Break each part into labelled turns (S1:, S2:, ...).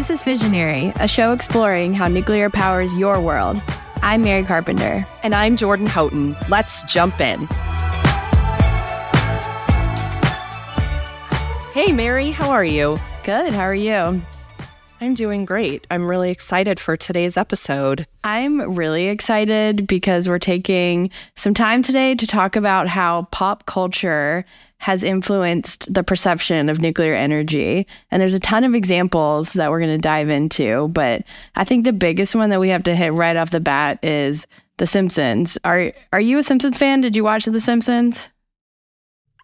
S1: This is Fissionary, a show exploring how nuclear powers your world. I'm Mary Carpenter.
S2: And I'm Jordan Houghton. Let's jump in. Hey, Mary, how are you?
S1: Good, how are you?
S2: I'm doing great. I'm really excited for today's episode.
S1: I'm really excited because we're taking some time today to talk about how pop culture has influenced the perception of nuclear energy. And there's a ton of examples that we're going to dive into, but I think the biggest one that we have to hit right off the bat is The Simpsons. Are you a Simpsons fan? Did you watch The Simpsons?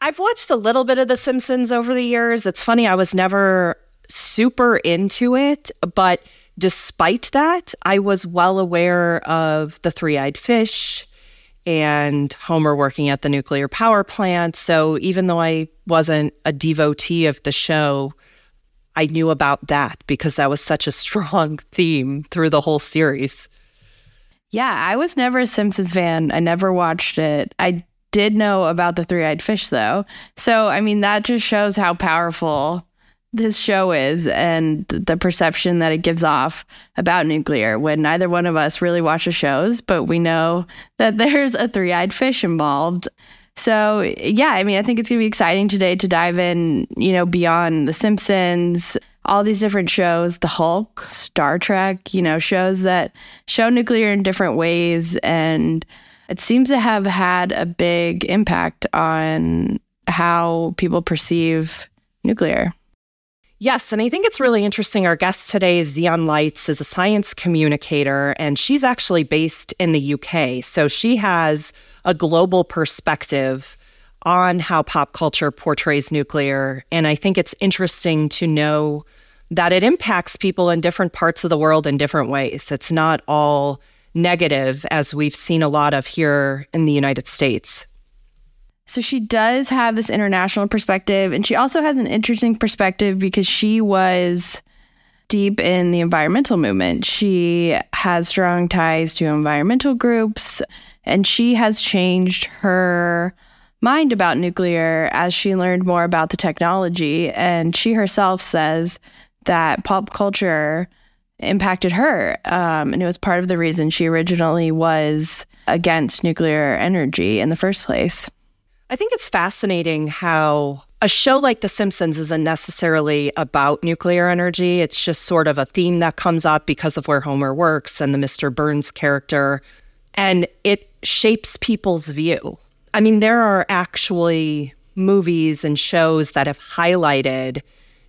S2: I've watched a little bit of The Simpsons over the years. It's funny, I was never super into it, but despite that, I was well aware of the three-eyed fish and Homer working at the nuclear power plant. So even though I wasn't a devotee of the show, I knew about that because that was such a strong theme through the whole series.
S1: Yeah, I was never a Simpsons fan. I never watched it. I did know about the three-eyed fish, though. So, I mean, that just shows how powerful this show is and the perception that it gives off about nuclear when neither one of us really watch the shows, but we know that there's a three-eyed fish involved. So, yeah, I mean, I think it's going to be exciting today to dive in, beyond The Simpsons, all these different shows, The Hulk, Star Trek, shows that show nuclear in different ways. And it seems to have had a big impact on how people perceive nuclear.
S2: Yes, and I think it's really interesting. Our guest today, Xeon Lights, is a science communicator, and she's actually based in the UK. So she has a global perspective on how pop culture portrays nuclear. And I think it's interesting to know that it impacts people in different parts of the world in different ways. It's not all negative, as we've seen a lot of here in the United States.
S1: So she does have this international perspective, and she also has an interesting perspective because she was deep in the environmental movement. She has strong ties to environmental groups, and she has changed her mind about nuclear as she learned more about the technology. And she herself says that pop culture impacted her, and it was part of the reason she originally was against nuclear energy in the first place.
S2: I think it's fascinating how a show like The Simpsons isn't necessarily about nuclear energy. It's just sort of a theme that comes up because of where Homer works and the Mr. Burns character. And it shapes people's view. I mean, there are actually movies and shows that have highlighted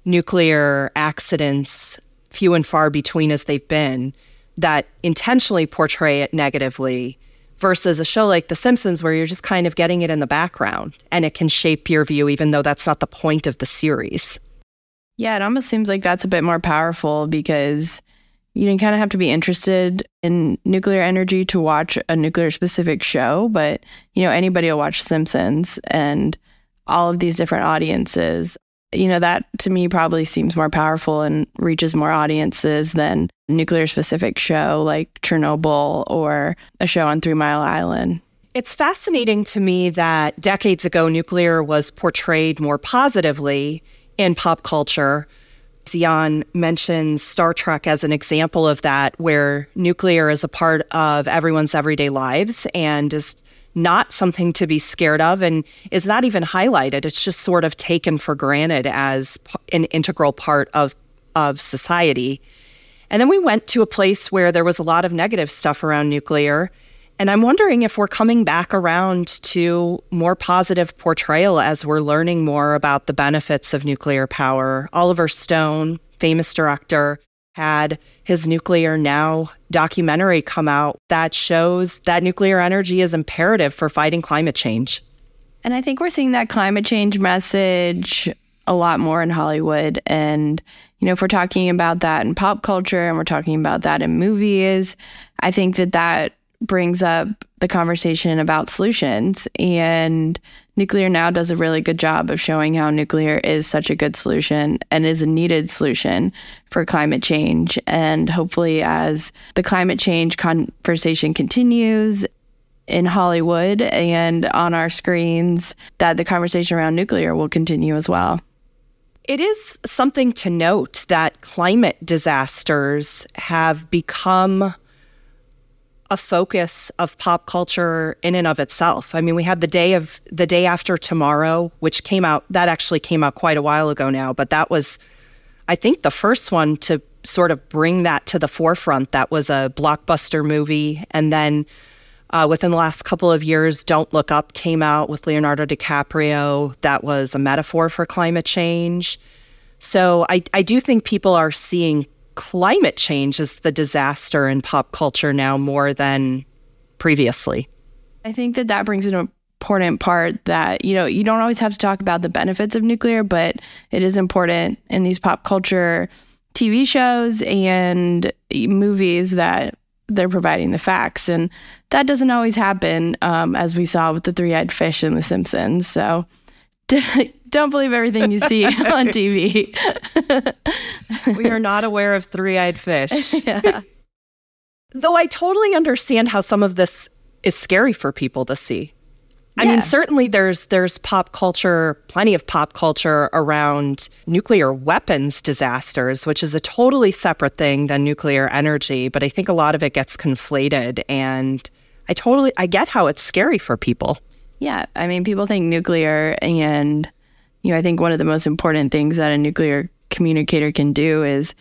S2: nuclear accidents, few and far between as they've been, that intentionally portray it negatively, versus a show like The Simpsons where you're just kind of getting it in the background and it can shape your view even though that's not the point of the series.
S1: Yeah, it almost seems like that's a bit more powerful because you kind of have to be interested in nuclear energy to watch a nuclear specific show, but anybody will watch Simpsons and all of these different audiences. That to me probably seems more powerful and reaches more audiences than a nuclear specific show like Chernobyl or a show on 3 Mile Island.
S2: It's fascinating to me that decades ago, nuclear was portrayed more positively in pop culture. Xeon mentions Star Trek as an example of that, where nuclear is a part of everyone's everyday lives and is not something to be scared of and is not even highlighted. It's just sort of taken for granted as an integral part of society. And then we went to a place where there was a lot of negative stuff around nuclear. And I'm wondering if we're coming back around to more positive portrayal as we're learning more about the benefits of nuclear power. Oliver Stone, famous director, had his Nuclear Now documentary come out that shows that nuclear energy is imperative for fighting climate change.
S1: And I think we're seeing that climate change message a lot more in Hollywood. And, if we're talking about that in pop culture and we're talking about that in movies, I think that brings up the conversation about solutions. And Nuclear Now does a really good job of showing how nuclear is such a good solution and is a needed solution for climate change. And hopefully as the climate change conversation continues in Hollywood and on our screens, that the conversation around nuclear will continue as well.
S2: It is something to note that climate disasters have become a focus of pop culture in and of itself. I mean, we had the day after tomorrow, which actually came out quite a while ago now, but that was, I think, the first one to sort of bring that to the forefront. That was a blockbuster movie. And then within the last couple of years, Don't Look Up came out with Leonardo DiCaprio. That was a metaphor for climate change. So I do think people are seeing climate change as the disaster in pop culture now more than previously.
S1: I think that brings an important part that, you don't always have to talk about the benefits of nuclear, but it is important in these pop culture TV shows and movies that they're providing the facts. And that doesn't always happen, as we saw with the three-eyed fish in The Simpsons. So don't believe everything you see on TV.
S2: We are not aware of three-eyed fish.
S1: Yeah.
S2: Though I totally understand how some of this is scary for people to see. I mean, certainly there's pop culture, plenty of pop culture around nuclear weapons disasters, which is a totally separate thing than nuclear energy. But I think a lot of it gets conflated, and I get how it's scary for people.
S1: Yeah. I mean, people think nuclear, and, I think one of the most important things that a nuclear communicator can do is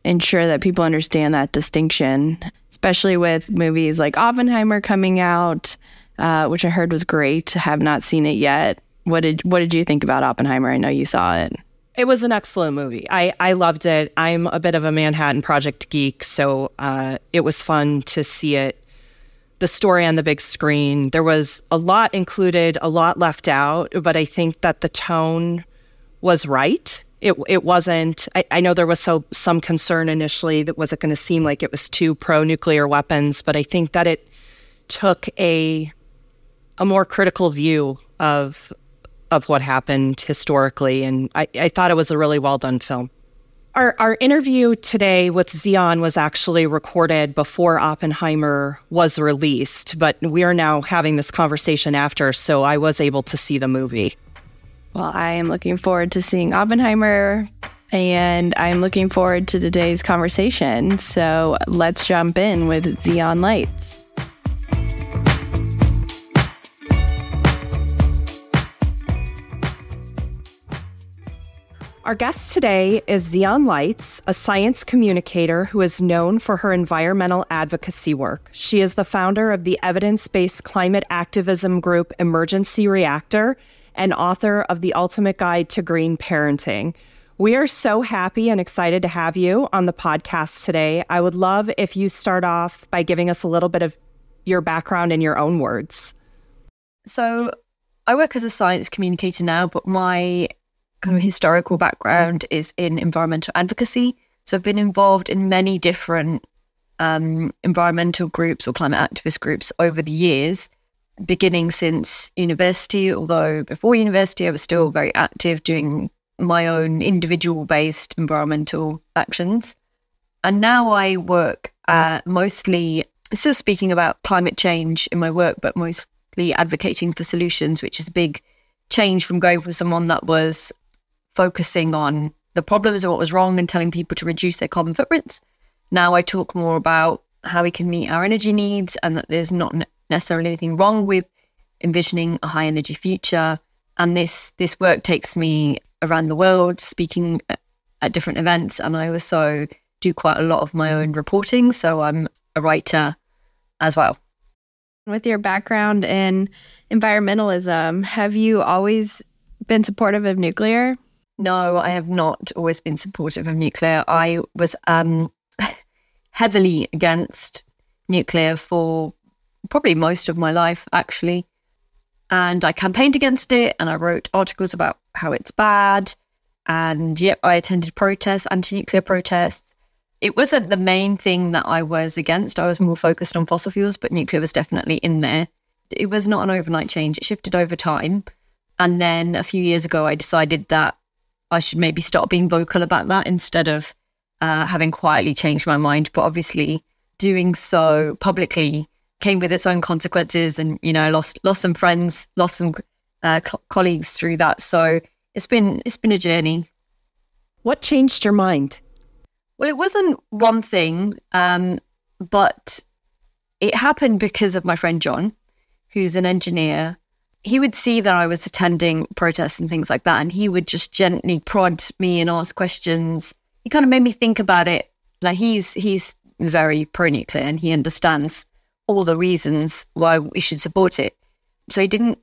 S1: ensure that people understand that distinction, especially with movies like Oppenheimer coming out, which I heard was great. I have not seen it yet. What did you think about Oppenheimer? I know you saw it.
S2: It was an excellent movie. I loved it. I'm a bit of a Manhattan Project geek, so it was fun to see it. The story on the big screen. There was a lot included, a lot left out, but I think that the tone was right. It wasn't, I know there was some concern initially that was it going to seem like it was too pro-nuclear weapons, but I think that it took a more critical view of what happened historically, and I thought it was a really well-done film. Our interview today with Xian was actually recorded before Oppenheimer was released, but we are now having this conversation after, so I was able to see the movie.
S1: Well, I am looking forward to seeing Oppenheimer, and I'm looking forward to today's conversation. So let's jump in with Xian Lights.
S2: Our guest today is Xian Lights, a science communicator who is known for her environmental advocacy work. She is the founder of the evidence-based climate activism group Emergency Reactor and author of The Ultimate Guide to Green Parenting. We are so happy and excited to have you on the podcast today. I would love if you start off by giving us a little bit of your background in your own words.
S3: So I work as a science communicator now, but my kind of historical background is in environmental advocacy. So I've been involved in many different environmental groups or climate activist groups over the years, beginning since university, although before university I was still very active doing my own individual-based environmental actions. And now I work mostly, still speaking about climate change in my work, but mostly advocating for solutions, which is a big change from going from someone that was focusing on the problems and what was wrong and telling people to reduce their carbon footprints. Now I talk more about how we can meet our energy needs and that there's not necessarily anything wrong with envisioning a high energy future. And this work takes me around the world, speaking at different events. And I also do quite a lot of my own reporting. So I'm a writer as well.
S1: With your background in environmentalism, have you always been supportive of nuclear?
S3: No, I have not always been supportive of nuclear. I was heavily against nuclear for probably most of my life, actually. And I campaigned against it, and I wrote articles about how it's bad. And yep, I attended protests, anti-nuclear protests. It wasn't the main thing that I was against. I was more focused on fossil fuels, but nuclear was definitely in there. It was not an overnight change. It shifted over time. And then a few years ago, I decided that I should maybe start being vocal about that instead of having quietly changed my mind. But obviously doing so publicly came with its own consequences, and, I lost some friends, lost some colleagues through that. So it's been a journey.
S2: What changed your mind?
S3: Well, it wasn't one thing, but it happened because of my friend John, who's an engineer. He would see that I was attending protests and things like that, and he would just gently prod me and ask questions. He kind of made me think about it. Like he's very pro-nuclear, and he understands all the reasons why we should support it. So he didn't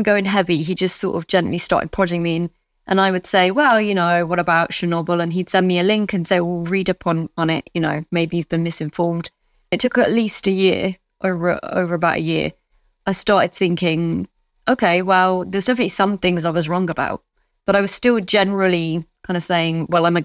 S3: go in heavy. He just sort of gently started prodding me, and I would say, well, what about Chernobyl? And he'd send me a link and say, well, read up on it. Maybe you've been misinformed. It took at least a year, over about a year. I started thinking, okay, well, there's definitely some things I was wrong about, but I was still generally kind of saying, well, I'm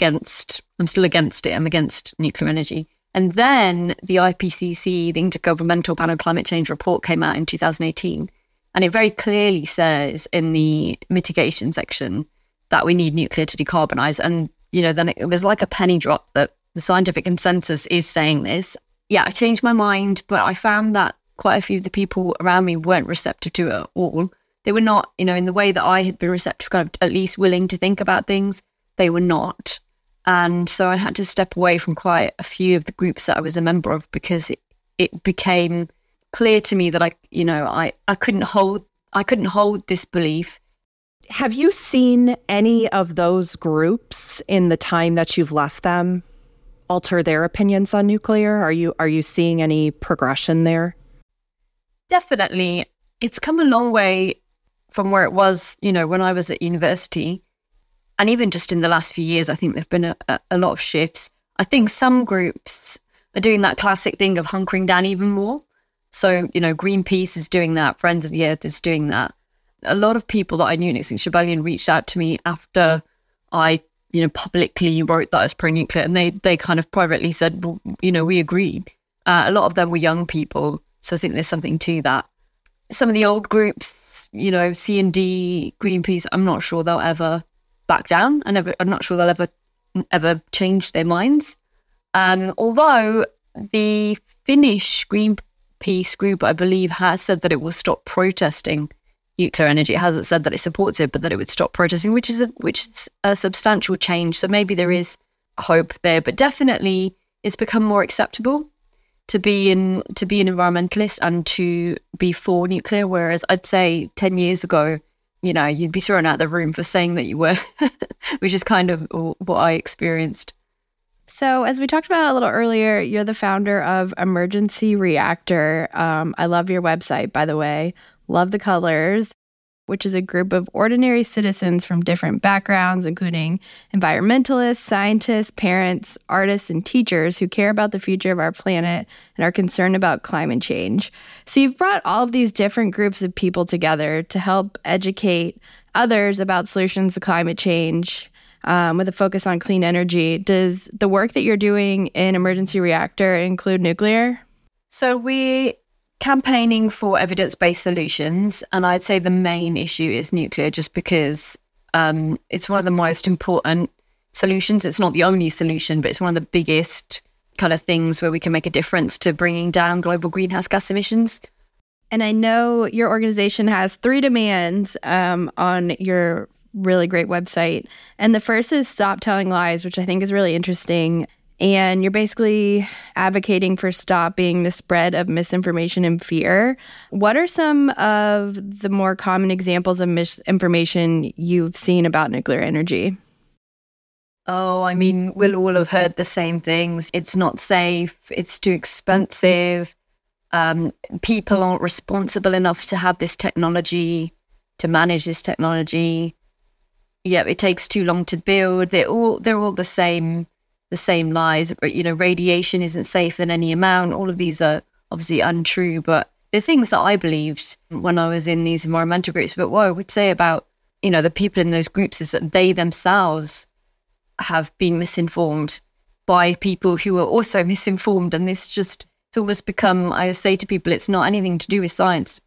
S3: still against it. I'm against nuclear energy. And then the IPCC, the Intergovernmental Panel on Climate Change report, came out in 2018. And it very clearly says in the mitigation section that we need nuclear to decarbonize. And, then it was like a penny drop that the scientific consensus is saying this. Yeah, I changed my mind, but I found that quite a few of the people around me weren't receptive to it at all. They were not, in the way that I had been receptive, kind of at least willing to think about things. They were not. And so I had to step away from quite a few of the groups that I was a member of, because it became clear to me that I couldn't hold this belief.
S2: Have you seen any of those groups in the time that you've left them alter their opinions on nuclear? Are you seeing any progression there?
S3: Definitely. It's come a long way from where it was, when I was at university. And even just in the last few years, I think there've been a lot of shifts. I think some groups are doing that classic thing of hunkering down even more. So, Greenpeace is doing that. Friends of the Earth is doing that. A lot of people that I knew in Extinction Rebellion reached out to me after I, publicly wrote that I was pro-nuclear. And they kind of privately said, well, we agreed. A lot of them were young people. So I think there's something to that. Some of the old groups, C&D, Greenpeace, I'm not sure they'll ever back down. I'm not sure they'll ever change their minds. Although the Finnish Greenpeace group, I believe, has said that it will stop protesting nuclear energy. It hasn't said that it supports it, but that it would stop protesting, which is a substantial change. So maybe there is hope there, but definitely it's become more acceptable to be an environmentalist and to be for nuclear. Whereas I'd say 10 years ago, you'd be thrown out of the room for saying that you were, which is kind of what I experienced.
S1: So as we talked about a little earlier, you're the founder of Emergency Reactor. I love your website, by the way. Love the colors, which is a group of ordinary citizens from different backgrounds, including environmentalists, scientists, parents, artists, and teachers who care about the future of our planet and are concerned about climate change. So you've brought all of these different groups of people together to help educate others about solutions to climate change, with a focus on clean energy. Does the work that you're doing in Emergency Reactor include nuclear?
S3: So we're campaigning for evidence-based solutions, and I'd say the main issue is nuclear, just because it's one of the most important solutions. It's not the only solution, but it's one of the biggest kind of things where we can make a difference to bringing down global greenhouse gas emissions.
S1: And I know your organization has 3 demands on your really great website. And the first is stop telling lies, which I think is really interesting. And you're basically advocating for stopping the spread of misinformation and fear. What are some of the more common examples of misinformation you've seen about nuclear energy?
S3: Oh, I mean, we'll all have heard the same things. It's not safe. It's too expensive. People aren't responsible enough to have this technology, to manage this technology. Yeah, it takes too long to build. They're all the same lies. Radiation isn't safe in any amount. All of these are obviously untrue, but they're things that I believed when I was in these environmental groups. But what I would say about, the people in those groups is that they themselves have been misinformed by people who are also misinformed. And it's almost become, I say to people, it's not anything to do with science.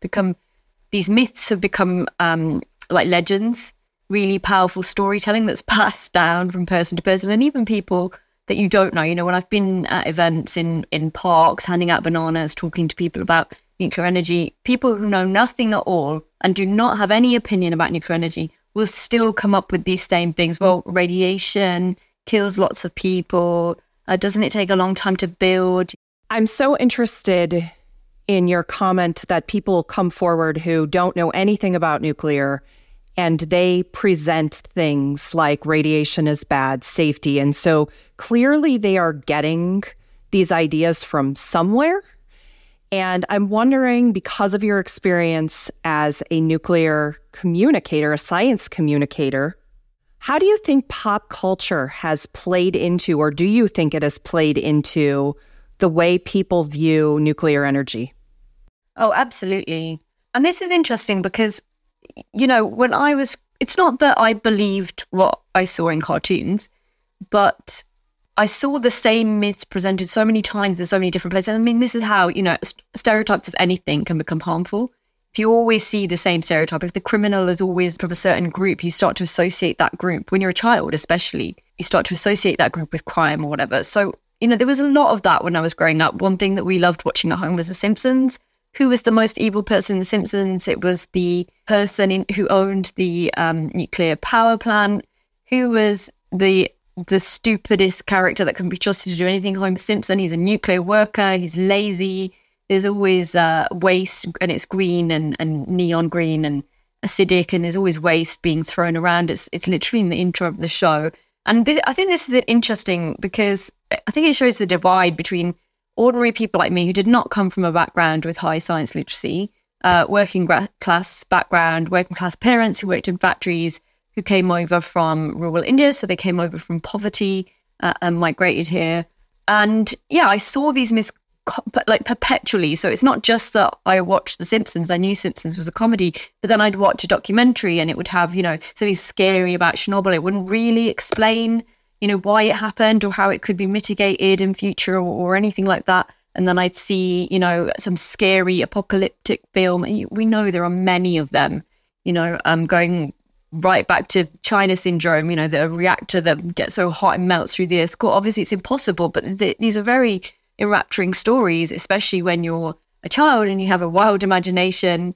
S3: These myths have become like legends, really powerful storytelling that's passed down from person to person, and even people that you don't know. When I've been at events in parks, handing out bananas, talking to people about nuclear energy, people who know nothing at all and do not have any opinion about nuclear energy will still come up with these same things. Well, radiation kills lots of people? Doesn't it take a long time to build?
S2: I'm so interested in your comment that people come forward who don't know anything about nuclear and they present things like radiation is bad, safety. And so clearly they are getting these ideas from somewhere. And I'm wondering, because of your experience as a nuclear communicator, a science communicator, how do you think pop culture has played into, or do you think it has played into, the way people view nuclear energy?
S3: Oh, absolutely. And this is interesting because, when it's not that I believed what I saw in cartoons, but I saw the same myths presented so many times in so many different places. I mean, this is how, stereotypes of anything can become harmful. If you always see the same stereotype, if the criminal is always from a certain group, you start to associate that group. When you're a child, especially, you start to associate that group with crime or whatever. So, there was a lot of that when I was growing up. One thing that we loved watching at home was The Simpsons. Who was the most evil person in The Simpsons? It was the person who owned the nuclear power plant. Who was the stupidest character that can be trusted to do anything? Homer Simpson. He's a nuclear worker. He's lazy. There's always waste, and it's green and neon green and acidic, and there's always waste being thrown around. It's literally in the intro of the show. And I think this is interesting because I think it shows the divide between ordinary people like me who did not come from a background with high science literacy, working class background, working class parents who worked in factories, who came over from rural India. So they came over from poverty and migrated here. And I saw these myths perpetually. So it's not just that I watched The Simpsons. I knew Simpsons was a comedy, but then I'd watch a documentary and it would have, something scary about Chernobyl. It wouldn't really explain why it happened or how it could be mitigated in future or anything like that. And then I'd see, some scary apocalyptic film. We know there are many of them, going right back to China syndrome, the reactor that gets so hot and melts through the earth's core. Obviously, it's impossible, but these are very enrapturing stories, especially when you're a child and you have a wild imagination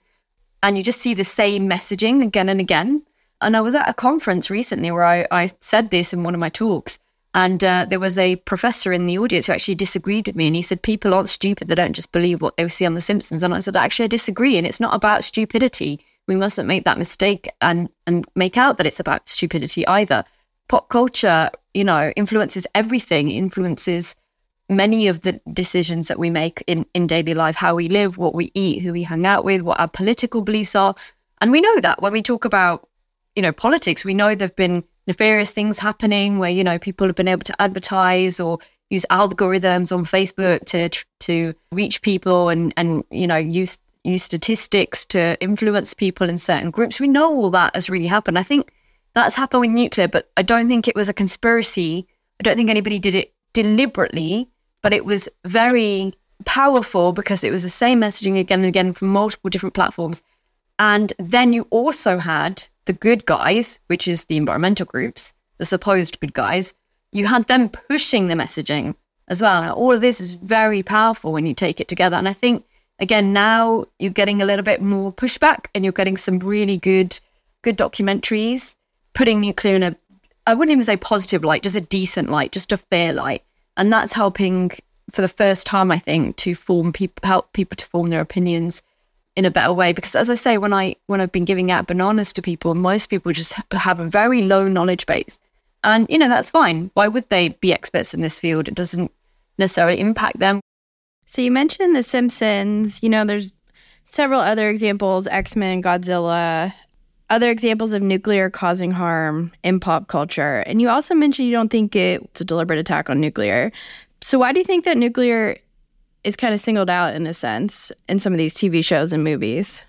S3: and you just see the same messaging again and again. And I was at a conference recently where I said this in one of my talks, and there was a professor in the audience who actually disagreed with me, and he said, people aren't stupid, they don't just believe what they see on The Simpsons. And I said, actually, I disagree, and it's not about stupidity. We mustn't make that mistake and make out that it's about stupidity either. Pop culture, influences everything, influences many of the decisions that we make in daily life, how we live, what we eat, who we hang out with, what our political beliefs are. And we know that when we talk about politics, we know there've been nefarious things happening where, people have been able to advertise or use algorithms on Facebook to reach people and use statistics to influence people in certain groups. We know all that has really happened. I think that's happened with nuclear, but I don't think it was a conspiracy. I don't think anybody did it deliberately, but it was very powerful because it was the same messaging again and again from multiple different platforms. And then you also had the good guys, which is the environmental groups, the supposed good guys. You had them pushing the messaging as well. And all of this is very powerful when you take it together. And I think, again, now you're getting a little bit more pushback and you're getting some really good documentaries, putting nuclear in I wouldn't even say positive light, just a decent light, just a fair light. And that's helping for the first time, I think, to help people to form their opinions in a better way. Because as I say, when I've been giving out bananas to people, most people just have a very low knowledge base. And, that's fine. Why would they be experts in this field? It doesn't necessarily impact them.
S1: So you mentioned The Simpsons. There's several other examples, X-Men, Godzilla, other examples of nuclear causing harm in pop culture. And you also mentioned you don't think it's a deliberate attack on nuclear. So why do you think that nuclear is kind of singled out in a sense in some of these TV shows and movies?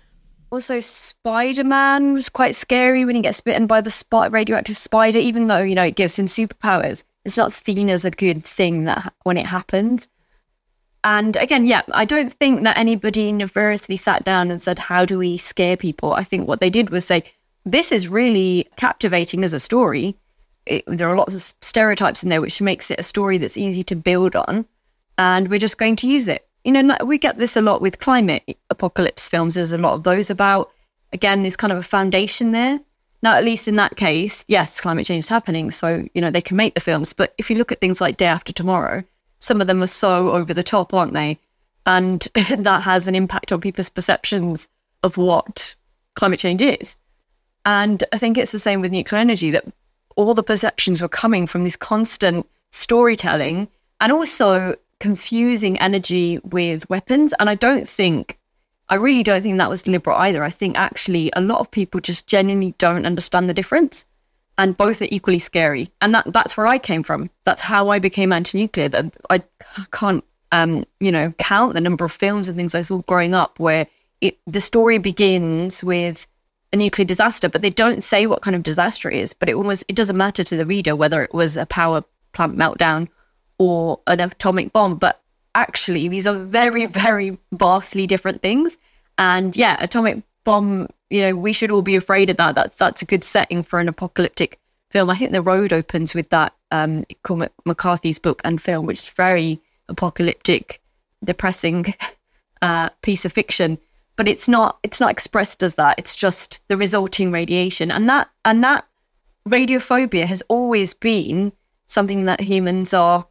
S3: Also, Spider-Man was quite scary when he gets bitten by the radioactive spider, even though, it gives him superpowers. It's not seen as a good thing that when it happened. And again, I don't think that anybody nefariously sat down and said, how do we scare people? I think what they did was say, this is really captivating as a story. There are lots of stereotypes in there, which makes it a story that's easy to build on. And we're just going to use it. We get this a lot with climate apocalypse films. There's a lot of those about, again, there's kind of a foundation there. Now, at least in that case, yes, climate change is happening. So, they can make the films. But if you look at things like Day After Tomorrow, some of them are so over the top, aren't they? And that has an impact on people's perceptions of what climate change is. And I think it's the same with nuclear energy, that all the perceptions were coming from this constant storytelling and also confusing energy with weapons. And I really don't think that was deliberate either. I think actually a lot of people just genuinely don't understand the difference, and both are equally scary. And that's where I came from. That's how I became anti-nuclear. That I can't, count the number of films and things I saw growing up where the story begins with a nuclear disaster, but they don't say what kind of disaster it is. But it doesn't matter to the reader whether it was a power plant meltdown or an atomic bomb. But actually, these are very, very vastly different things. And yeah, atomic bomb, we should all be afraid of that. That's a good setting for an apocalyptic film. I think The Road opens with that Cormac McCarthy's book and film, which is very apocalyptic, depressing piece of fiction. But it's not expressed as that. It's just the resulting radiation. And that radiophobia has always been something that humans are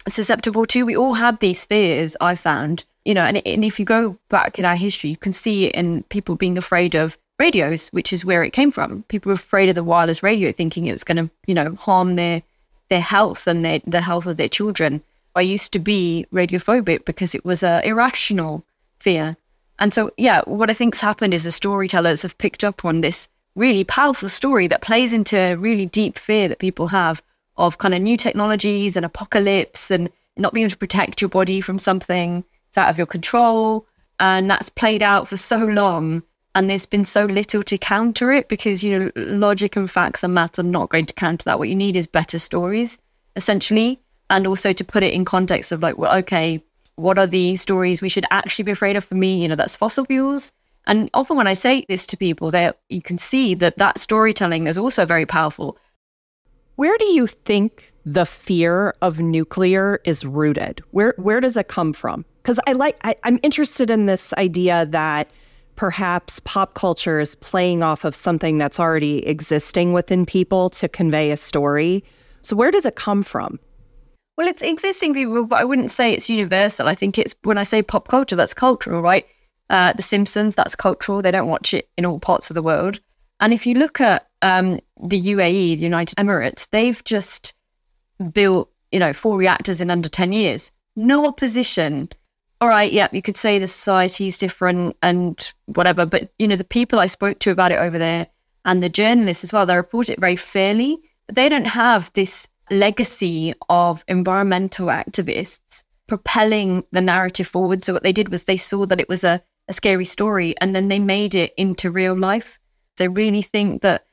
S3: susceptible to. We all have these fears, I found, and if you go back in our history, you can see it in people being afraid of radios, which is where it came from. People were afraid of the wireless radio, thinking it was going to, harm their health and the health of their children. I used to be radiophobic because it was an irrational fear. And so, yeah, what I think's happened is the storytellers have picked up on this really powerful story that plays into really deep fear that people have of kind of new technologies and apocalypse and not being able to protect your body from something that's out of your control. And that's played out for so long. And there's been so little to counter it because, logic and facts and maths are not going to counter that. What you need is better stories, essentially. And also to put it in context of like, well, okay, what are the stories we should actually be afraid of? For me, that's fossil fuels. And often when I say this to people, you can see that storytelling is also very powerful.
S2: Where do you think the fear of nuclear is rooted? Where does it come from? Because I'm interested in this idea that perhaps pop culture is playing off of something that's already existing within people to convey a story. So where does it come from?
S3: Well, it's existing people, but I wouldn't say it's universal. I think it's, when I say pop culture, that's cultural, right? The Simpsons, that's cultural. They don't watch it in all parts of the world. And if you look at the UAE, the United Emirates, they've just built, 4 reactors in under 10 years. No opposition. All right, yeah, you could say the society's different and whatever, but, the people I spoke to about it over there and the journalists as well, they report it very fairly, but they don't have this legacy of environmental activists propelling the narrative forward. So what they did was they saw that it was a scary story and then they made it into real life. They really think that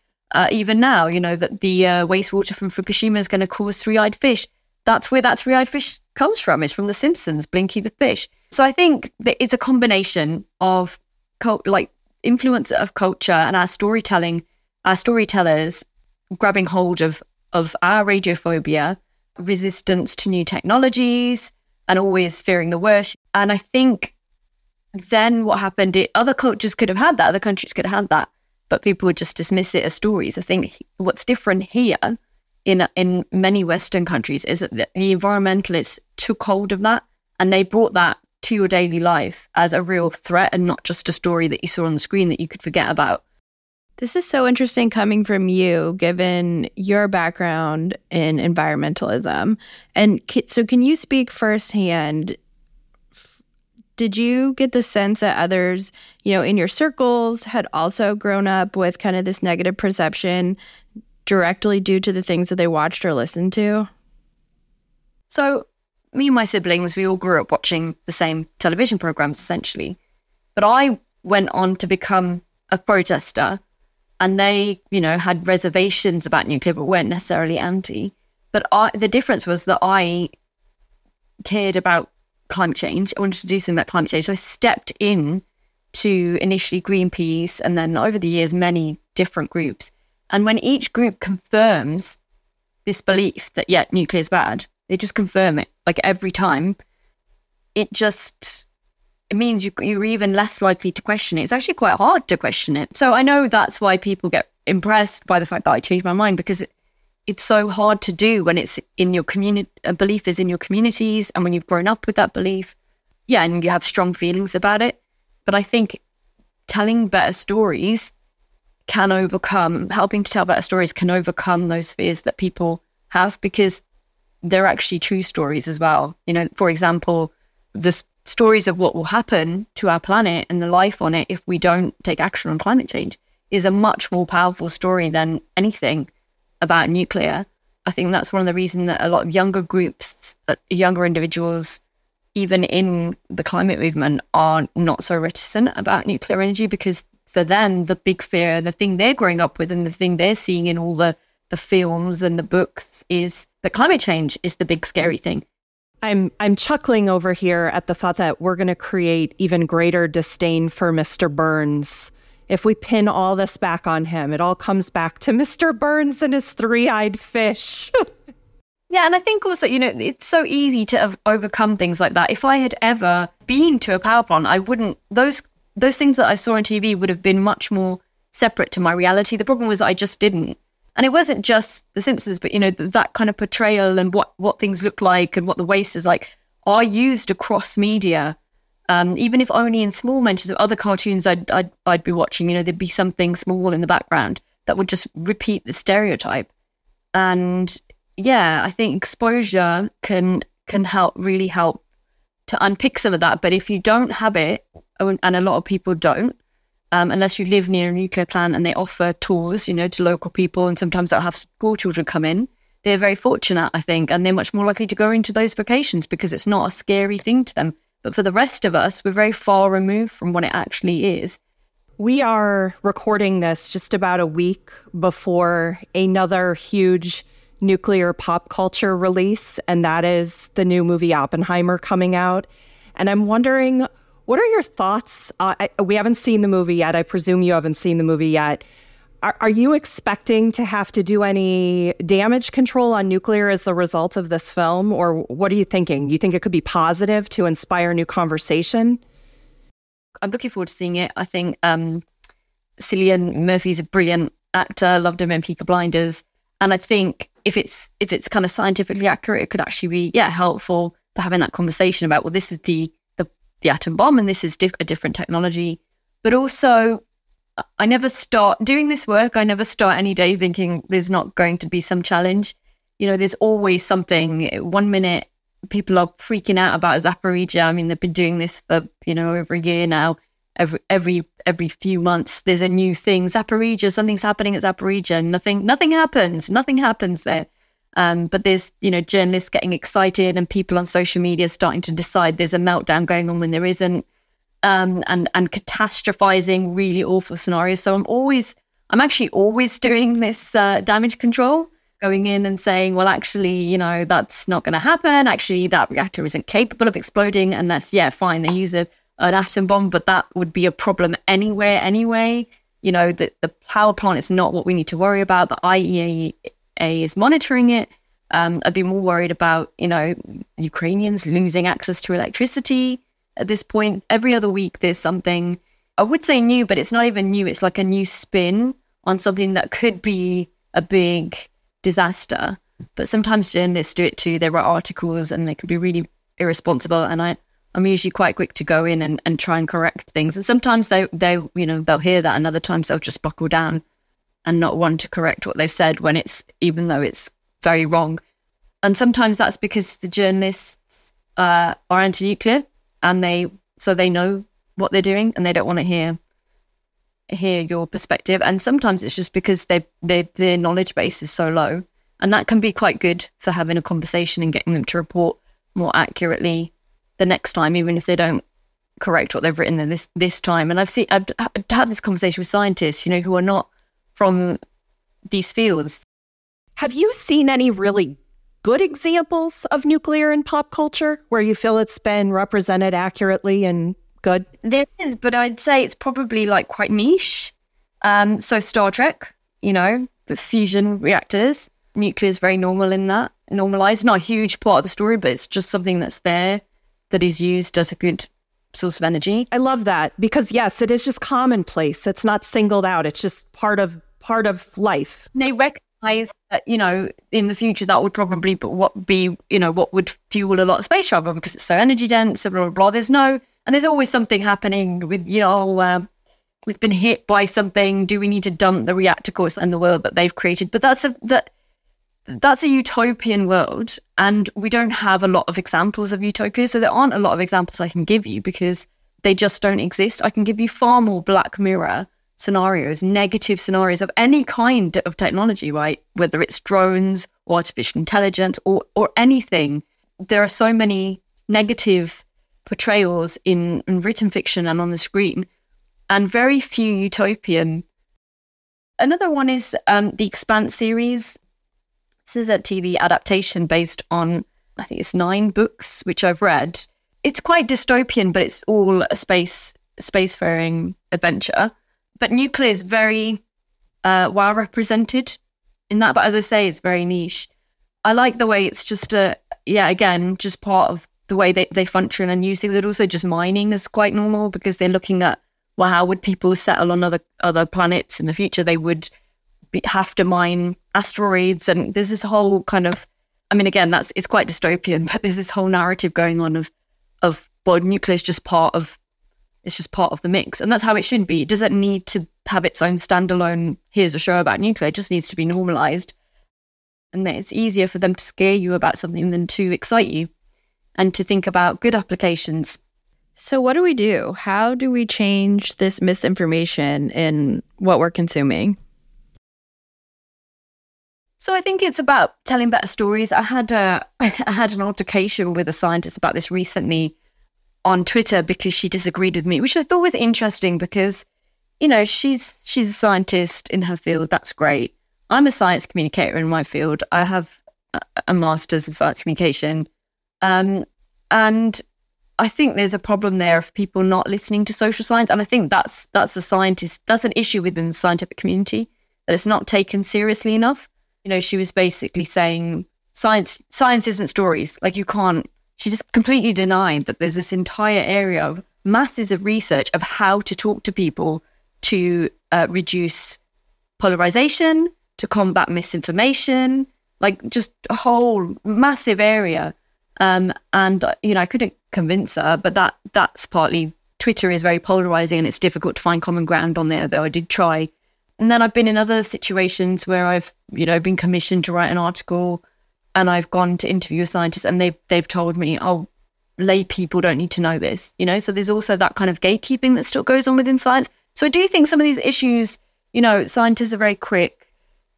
S3: even now, that the wastewater from Fukushima is going to cause three-eyed fish. That's where that three-eyed fish comes from. It's from The Simpsons, Blinky the fish. So I think that it's a combination of influence of culture and our storytelling, our storytellers grabbing hold of our radiophobia, resistance to new technologies, and always fearing the worst. And I think then what happened, other cultures could have had that, other countries could have had that, but people would just dismiss it as stories. I think what's different here in many Western countries is that the environmentalists took hold of that and they brought that to your daily life as a real threat and not just a story that you saw on the screen that you could forget about.
S1: This is so interesting coming from you, given your background in environmentalism. And so can you speak firsthand? Did you get the sense that others, in your circles had also grown up with kind of this negative perception directly due to the things that they watched or listened to?
S3: So me and my siblings, we all grew up watching the same television programs, essentially. But I went on to become a protester. And they, had reservations about nuclear, but weren't necessarily anti. But the difference was that I cared about climate change. I wanted to do something about climate change. So I stepped in to initially Greenpeace and then over the years, many different groups. And when each group confirms this belief that, yeah, nuclear is bad, they just confirm it. Like every time, it means you're even less likely to question it. It's actually quite hard to question it. So I know that's why people get impressed by the fact that I changed my mind, because it's so hard to do when it's in your community, a belief is in your communities, and when you've grown up with that belief, and you have strong feelings about it. But I think telling better stories helping to tell better stories can overcome those fears that people have, because they're actually true stories as well. For example, the stories of what will happen to our planet and the life on it if we don't take action on climate change is a much more powerful story than anything about nuclear. I think that's one of the reasons that a lot of younger groups, younger individuals, even in the climate movement, are not so reticent about nuclear energy, because for them, the big fear, the thing they're growing up with and the thing they're seeing in all the films and the books is that climate change is the big scary thing.
S2: I'm chuckling over here at the thought that we're going to create even greater disdain for Mr. Burns. If we pin all this back on him, it all comes back to Mr. Burns and his three-eyed fish.
S3: Yeah, and I think also, it's so easy to have overcome things like that. If I had ever been to a power plant, I wouldn't, those things that I saw on TV would have been much more separate to my reality. The problem was I just didn't. And it wasn't just The Simpsons, but, that kind of portrayal and what things look like and what the waste is like are used across media. Even if only in small mentions of other cartoons I'd be watching, there'd be something small in the background that would just repeat the stereotype. And yeah, I think exposure can really help to unpick some of that. But if you don't have it, and a lot of people don't, unless you live near a nuclear plant and they offer tours, to local people, and sometimes they'll have school children come in, they're very fortunate, I think, and they're much more likely to go into those vocations because it's not a scary thing to them. But for the rest of us, we're very far removed from what it actually is.
S2: We are recording this just about a week before another huge nuclear pop culture release, and that is the new movie Oppenheimer coming out. And I'm wondering, what are your thoughts? We haven't seen the movie yet. I presume you haven't seen the movie yet. Are you expecting to have to do any damage control on nuclear as the result of this film? Or what are you thinking? You think it could be positive to inspire new conversation?
S3: I'm looking forward to seeing it. I think Cillian Murphy's a brilliant actor. Loved him in Peaky Blinders. And I think if it's kind of scientifically accurate, it could actually be helpful for having that conversation about, well, this is the atom bomb and this is a different technology. But also, I never start doing this work. I never start any day thinking there's not going to be some challenge. There's always something. 1 minute, people are freaking out about Zaporizhia. I mean, they've been doing this for, over a year now. Every few months, there's a new thing. Zaporizhia, something's happening at Zaporizhia. Nothing happens there. But there's, journalists getting excited and people on social media starting to decide there's a meltdown going on when there isn't, and catastrophizing really awful scenarios. So I'm actually always doing this damage control, going in and saying, well, actually, that's not going to happen. Actually, that reactor isn't capable of exploding. And that's, fine. They use an atom bomb, but that would be a problem anyway. The power plant is not what we need to worry about. The IAEA is monitoring it. I'd be more worried about, Ukrainians losing access to electricity at this point. Every other week, there's something, I would say new, but it's not even new. It's like a new spin on something that could be a big disaster. But sometimes journalists do it too. They write articles and they can be really irresponsible. And I'm usually quite quick to go in and try and correct things. And sometimes they'll hear that, and other times they'll just buckle down and not want to correct what they've said even though it's very wrong. And sometimes that's because the journalists are anti-nuclear and they know what they're doing and they don't want to hear your perspective. And sometimes it's just because their knowledge base is so low, and that can be quite good for having a conversation and getting them to report more accurately the next time, even if they don't correct what they've written in this time. And I've had this conversation with scientists, who are not from these fields.
S2: Have you seen any really good examples of nuclear in pop culture where you feel it's been represented accurately and good?
S3: There is, but I'd say it's probably quite niche. So Star Trek, the fusion reactors, nuclear is very normal in that. Normalized, not a huge part of the story, but it's just something that's there that is used as a good source of energy.
S2: I love that because, yes, it is just commonplace. It's not singled out. It's just part of part of life.
S3: They recognize that, in the future that would probably what would fuel a lot of space travel because it's so energy dense, blah, blah, blah. There's always something happening with, we've been hit by something. Do we need to dump the reactor course in the world that they've created? But that's a utopian world, and we don't have a lot of examples of utopia. So there aren't a lot of examples I can give you because they just don't exist. I can give you far more Black Mirror scenarios, negative scenarios of any kind of technology, right? Whether it's drones or artificial intelligence or anything. There are so many negative portrayals in written fiction and on the screen, and very few utopian. Another one is the Expanse series. This is a TV adaptation based on, I think it's 9 books, which I've read. It's quite dystopian, but it's all a spacefaring adventure. But nuclear is very well represented in that. But as I say, it's very niche. I like the way it's just just part of the way they function and use things. But also just mining is quite normal because they're looking at, well, how would people settle on other planets in the future? They would have to mine asteroids, and there's this whole kind of, again, it's quite dystopian, but there's this whole narrative going on of well, nuclear is just part of the mix, and that's how it should be. It doesn't need to have its own standalone, here's a show about nuclear. It just needs to be normalized, and that it's easier for them to scare you about something than to excite you and to think about good applications.
S1: So what do we do? How do we change this misinformation in what we're consuming?
S3: So I think it's about telling better stories. I had an altercation with a scientist about this recently on Twitter because she disagreed with me, which I thought was interesting because, she's a scientist in her field. That's great. I'm a science communicator in my field. I have a master's in science communication. And I think there's a problem there of people not listening to social science. And I think that's an issue within the scientific community, that it's not taken seriously enough. She was basically saying science isn't stories. Like she just completely denied that there's this entire area of masses of research of how to talk to people to reduce polarization, to combat misinformation, like just a whole massive area. And I couldn't convince her, but that's partly, Twitter is very polarizing and it's difficult to find common ground on there, though I did try. And then I've been in other situations where I've, been commissioned to write an article and I've gone to interview a scientist and they've told me, oh, lay people don't need to know this, So there's also that kind of gatekeeping that still goes on within science. So I do think some of these issues, scientists are very quick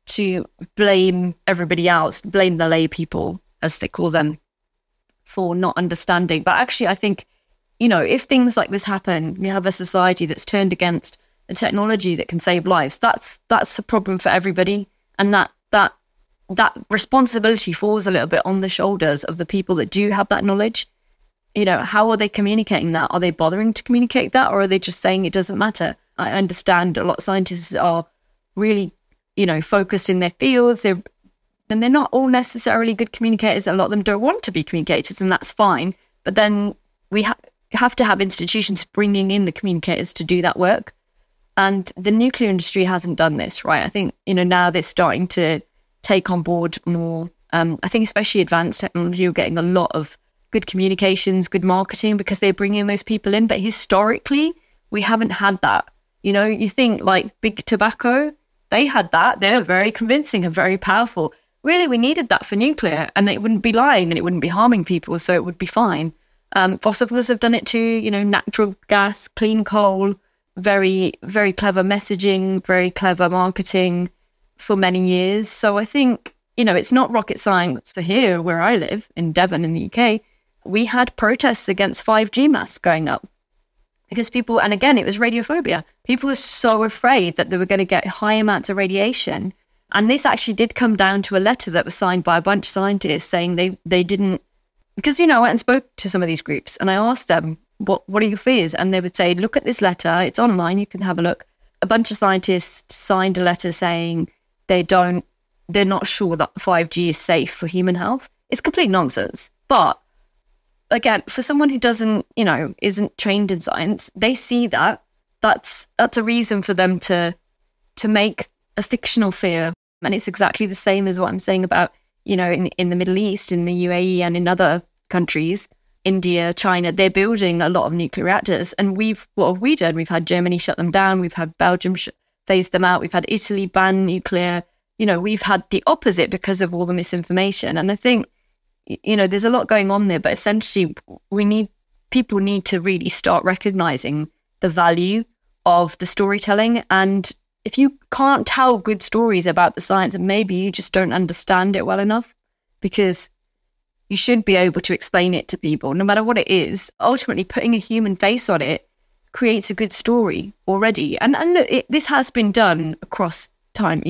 S3: to blame everybody else, blame the lay people, as they call them, for not understanding. But actually, I think, if things like this happen, you have a society that's turned against a technology that can save lives. That's a problem for everybody, and that responsibility falls a little bit on the shoulders of the people that do have that knowledge. How are they communicating that? Are they bothering to communicate that, or are they just saying it doesn't matter? I understand a lot of scientists are really, focused in their fields. And they're not all necessarily good communicators. A lot of them don't want to be communicators, and that's fine. But then we have to have institutions bringing in the communicators to do that work. And the nuclear industry hasn't done this, right? I think, now they're starting to take on board more. I think especially advanced technology, you're getting a lot of good communications, good marketing, because they're bringing those people in. But historically, we haven't had that. You think like big tobacco, they had that. They're very convincing and very powerful. Really, we needed that for nuclear, and it wouldn't be lying and it wouldn't be harming people, so it would be fine. Fossil fuels have done it too, natural gas, clean coal, very, very clever messaging, very clever marketing for many years. So I think, it's not rocket science. So here, where I live, in Devon in the UK, we had protests against 5G masts going up because people, and again, it was radiophobia. People were so afraid that they were going to get high amounts of radiation. And this actually did come down to a letter that was signed by a bunch of scientists saying they didn't, because, I went and spoke to some of these groups and I asked them, what are your fears? And they would say, look at this letter. It's online. You can have a look. A bunch of scientists signed a letter saying they're not sure that 5G is safe for human health. It's complete nonsense. But again, for someone who doesn't, isn't trained in science, they see that. That's a reason for them to make a fictional fear. And it's exactly the same as what I'm saying about, in the Middle East, in the UAE and in other countries, India, China, they're building a lot of nuclear reactors. And what have we done? We've had Germany shut them down. We've had Belgium phase them out. We've had Italy ban nuclear. We've had the opposite because of all the misinformation. And I think, there's a lot going on there, but essentially people need to really start recognizing the value of the storytelling. And if you can't tell good stories about the science, and maybe you just don't understand it well enough, because you should be able to explain it to people, no matter what it is. Ultimately, putting a human face on it creates a good story already. And look, this has been done across time.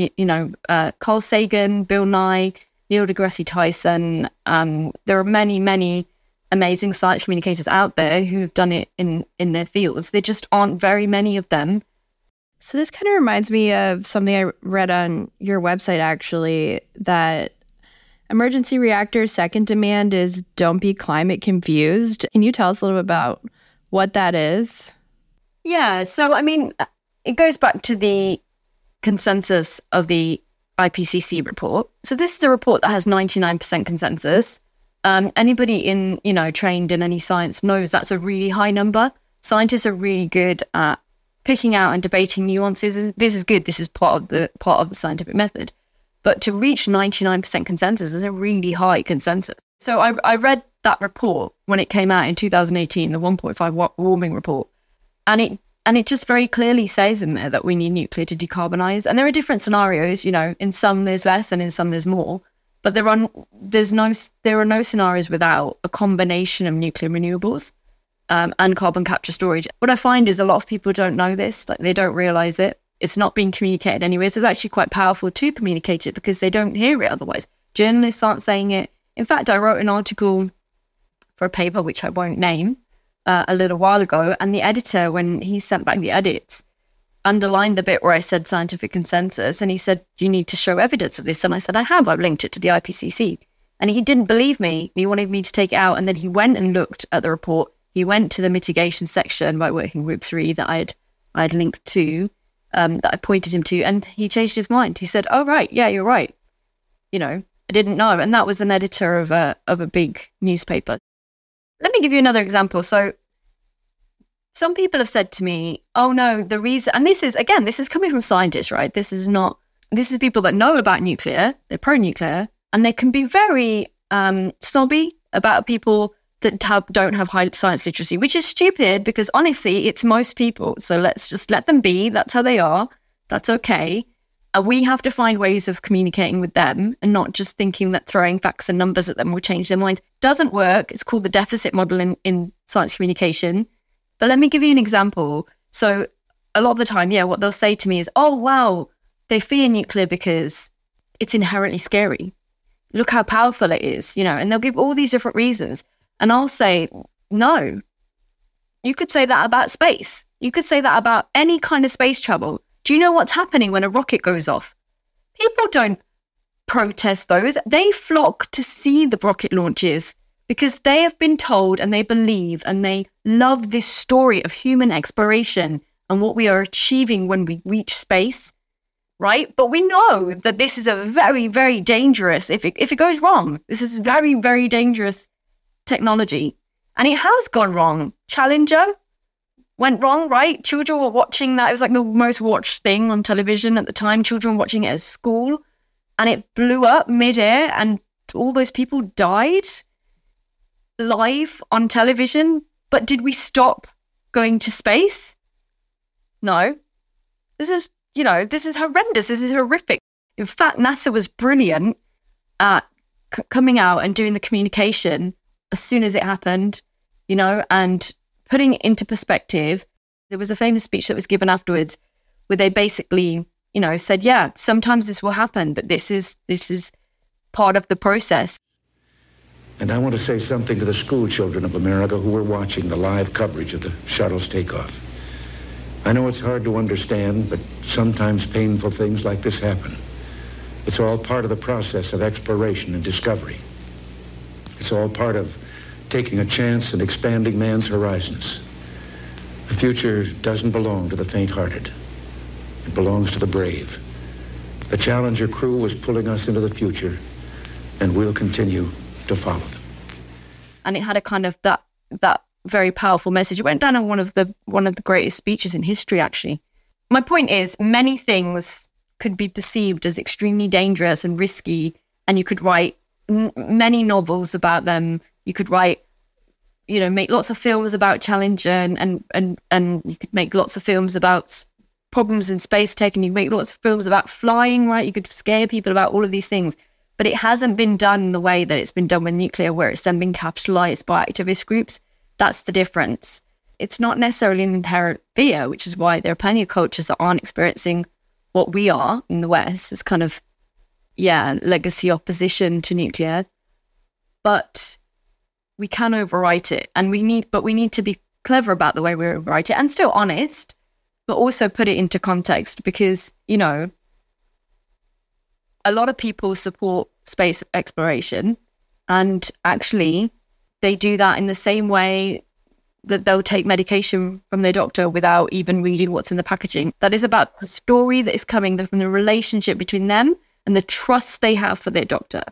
S3: Carl Sagan, Bill Nye, Neil deGrasse Tyson. There are many, many amazing science communicators out there who have done it in their fields. There just aren't very many of them.
S1: So this kind of reminds me of something I read on your website, actually, that Emergency Reactor's second demand is don't be climate confused. Can you tell us a little bit about what that is?
S3: Yeah, so it goes back to the consensus of the IPCC report. So this is a report that has 99% consensus. Anybody trained in any science knows that's a really high number. Scientists are really good at picking out and debating nuances. This is good. This is part of the scientific method. But to reach 99% consensus is a really high consensus. So I read that report when it came out in 2018, the 1.5 warming report, and it just very clearly says in there that we need nuclear to decarbonize. And there are different scenarios. In some there's less, and in some there's more. But there are no scenarios without a combination of nuclear renewables and carbon capture storage. What I find is a lot of people don't know this, like they don't realize it. It's not being communicated anywhere. So it's actually quite powerful to communicate it because they don't hear it otherwise. Journalists aren't saying it. In fact, I wrote an article for a paper, which I won't name, a little while ago. And the editor, when he sent back the edits, underlined the bit where I said scientific consensus. And he said, you need to show evidence of this. And I said, I have. I've linked it to the IPCC. And he didn't believe me. He wanted me to take it out. And then he went and looked at the report. He went to the mitigation section by Working Group 3 that I had linked to, that I pointed him to, and he changed his mind. He said, oh, right, yeah, you're right. I didn't know. And that was an editor of a big newspaper. Let me give you another example. So some people have said to me, oh, no, the reason, and this is coming from scientists, right? This is people that know about nuclear, they're pro-nuclear, and they can be very snobby about people that don't have high science literacy, which is stupid because honestly, it's most people. So let's just let them be. That's how they are. That's okay. We have to find ways of communicating with them and not just thinking that throwing facts and numbers at them will change their minds. Doesn't work. It's called the deficit model in science communication. But let me give you an example. So a lot of the time, what they'll say to me is, oh, wow, they fear nuclear because it's inherently scary. Look how powerful it is, and they'll give all these different reasons. And I'll say, no, you could say that about space. You could say that about any kind of space travel. Do you know what's happening when a rocket goes off? People don't protest those. They flock to see the rocket launches because they have been told and they believe and they love this story of human exploration and what we are achieving when we reach space, right? But we know that this is a very, very dangerous, if it goes wrong, this is very, very dangerous technology. And it has gone wrong. Challenger went wrong, right? Children were watching that. It was like the most watched thing on television at the time. Children were watching it at school and it blew up midair and all those people died live on television. But did we stop going to space? No. This is horrendous. This is horrific. In fact, NASA was brilliant at coming out and doing the communication as soon as it happened, and putting it into perspective. There was a famous speech that was given afterwards where they basically, said, yeah, sometimes this will happen, but this is part of the process.
S4: And I want to say something to the school children of America who were watching the live coverage of the shuttle's takeoff. I know it's hard to understand, but sometimes painful things like this happen. It's all part of the process of exploration and discovery. It's all part of taking a chance and expanding man's horizons. The future doesn't belong to the faint-hearted. It belongs to the brave. The Challenger crew was pulling us into the future, and we'll continue to follow them.
S3: And it had a kind of that very powerful message. It went down on one of the greatest speeches in history, actually. My point is, many things could be perceived as extremely dangerous and risky, and you could write many novels about them. You could write, make lots of films about Challenger, and you could make lots of films about problems in space tech, and you make lots of films about flying, right? You could scare people about all of these things. But it hasn't been done in the way that it's been done with nuclear, where it's then been capitalized by activist groups. That's the difference. It's not necessarily an inherent fear, which is why there are plenty of cultures that aren't experiencing what we are in the West, as kind of, legacy opposition to nuclear. But we can overwrite it, and we need to be clever about the way we overwrite it, and still honest, but also put it into context, because, a lot of people support space exploration, and actually they do that in the same way that they'll take medication from their doctor without even reading what's in the packaging. That is about the story that is coming from the relationship between them and the trust they have for their doctor.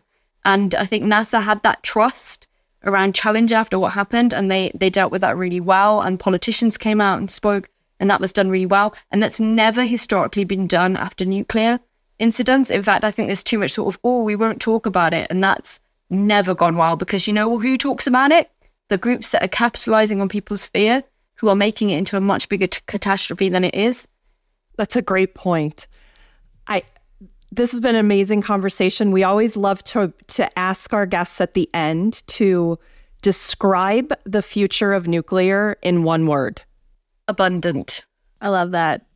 S3: And I think NASA had that trust around Challenger after what happened, and they dealt with that really well, and politicians came out and spoke, and that was done really well. And that's never historically been done after nuclear incidents. In fact, I think there's too much sort of, we won't talk about it, and that's never gone well, because who talks about it? The groups that are capitalizing on people's fear, who are making it into a much bigger catastrophe than it is.
S2: That's a great point. This has been an amazing conversation. We always love to ask our guests at the end to describe the future of nuclear in one word.
S3: Abundant.
S1: I love that.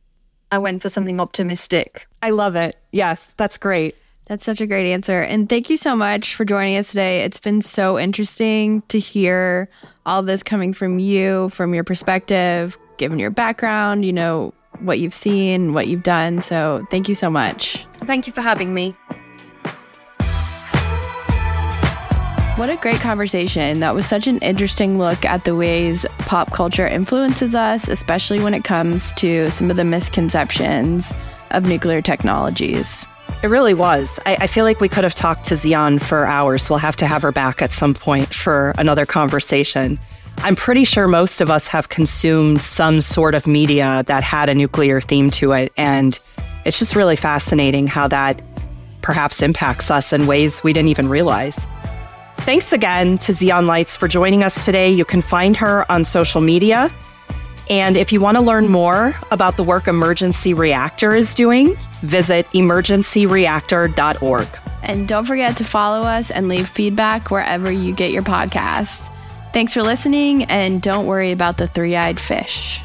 S3: I went for something optimistic.
S2: I love it. Yes, that's great.
S1: That's such a great answer. And thank you so much for joining us today. It's been so interesting to hear all this coming from you, from your perspective, given your background, what you've seen, what you've done. So thank you so much.
S3: Thank you for having me.
S1: What a great conversation. That was such an interesting look at the ways pop culture influences us, especially when it comes to some of the misconceptions of nuclear technologies.
S2: It really was. I feel like we could have talked to Xian for hours. We'll have to have her back at some point for another conversation. I'm pretty sure most of us have consumed some sort of media that had a nuclear theme to it. And it's just really fascinating how that perhaps impacts us in ways we didn't even realize. Thanks again to Xian Lights for joining us today. You can find her on social media. And if you want to learn more about the work Emergency Reactor is doing, visit emergencyreactor.org.
S1: And don't forget to follow us and leave feedback wherever you get your podcasts. Thanks for listening, and don't worry about the three-eyed fish.